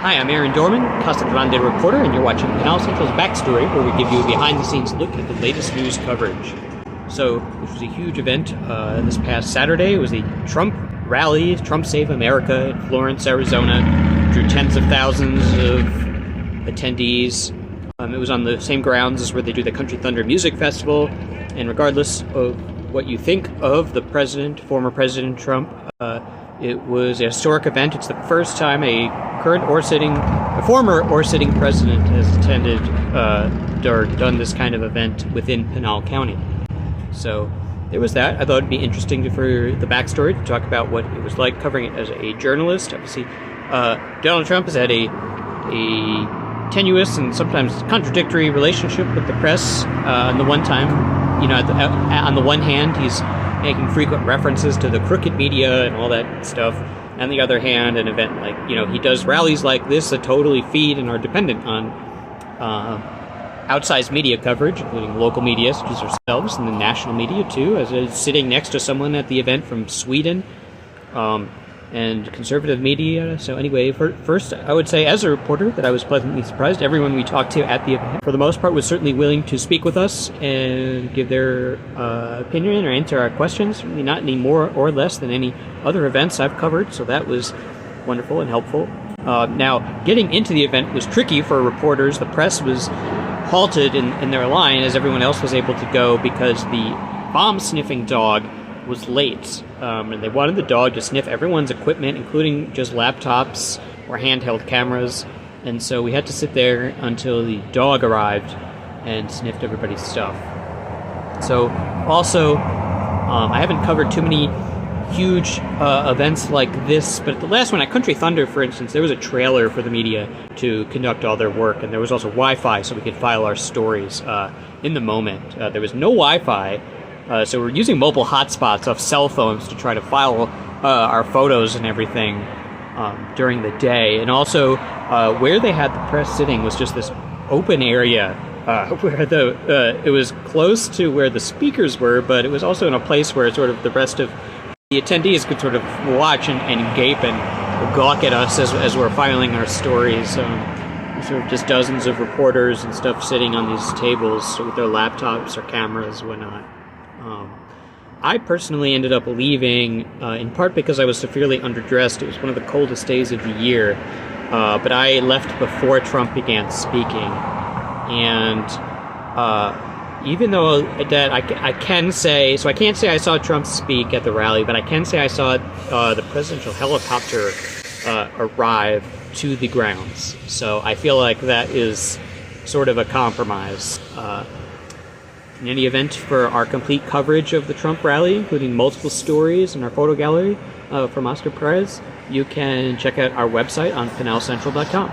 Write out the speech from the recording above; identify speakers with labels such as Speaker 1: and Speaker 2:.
Speaker 1: Hi, I'm Aaron Dorman, Casa Grande reporter, and you're watching Pinal Central's Backstory, where we give you a behind-the-scenes look at the latest news coverage. So, this was a huge event this past Saturday. It was the Trump rally, Trump Save America, in Florence, Arizona. Drew tens of thousands of attendees. It was on the same grounds as where they do the Country Thunder Music Festival. And regardless of what you think of the president, former President Trump, it was a historic event. It's the first time a former or sitting president has attended or done this kind of event within Pinal County. So there was that. I thought it'd be interesting for the backstory to talk about what it was like covering it as a journalist. Obviously, Donald Trump has had a tenuous and sometimes contradictory relationship with the press. On the one hand, he's making frequent references to the crooked media and all that stuff. On the other hand, an event like, he does rallies like this that totally feed and are dependent on outsized media coverage, including local media such as ourselves, and the national media too, as is sitting next to someone at the event from Sweden, and conservative media. So anyway, first, I would say as a reporter that I was pleasantly surprised. Everyone we talked to at the event, for the most part, was certainly willing to speak with us and give their opinion or answer our questions, really not any more or less than any other events I've covered, so that was wonderful and helpful. Now, getting into the event was tricky for reporters. The press was halted in their line as everyone else was able to go because the bomb-sniffing dog was late, and they wanted the dog to sniff everyone's equipment, including just laptops or handheld cameras, and so we had to sit there until the dog arrived and sniffed everybody's stuff. So, also, I haven't covered too many huge events like this, but at the last one, at Country Thunder, for instance, there was a trailer for the media to conduct all their work, and there was also Wi-Fi so we could file our stories in the moment. There was no Wi-Fi, so we're using mobile hotspots off cell phones to try to file our photos and everything during the day. And also, where they had the press sitting was just this open area where it was close to where the speakers were, but it was also in a place where sort of the rest of the attendees could sort of watch and gape and gawk at us as we're filing our stories. Sort of just dozens of reporters and stuff sitting on these tables with their laptops or cameras and whatnot. I personally ended up leaving, in part because I was severely underdressed. It was one of the coldest days of the year, but I left before Trump began speaking. And even though that I can say, so I can't say I saw Trump speak at the rally, but I can say I saw the presidential helicopter arrive to the grounds. So I feel like that is sort of a compromise. In any event, for our complete coverage of the Trump rally, including multiple stories in our photo gallery from Oscar Perez, you can check out our website on pinalcentral.com.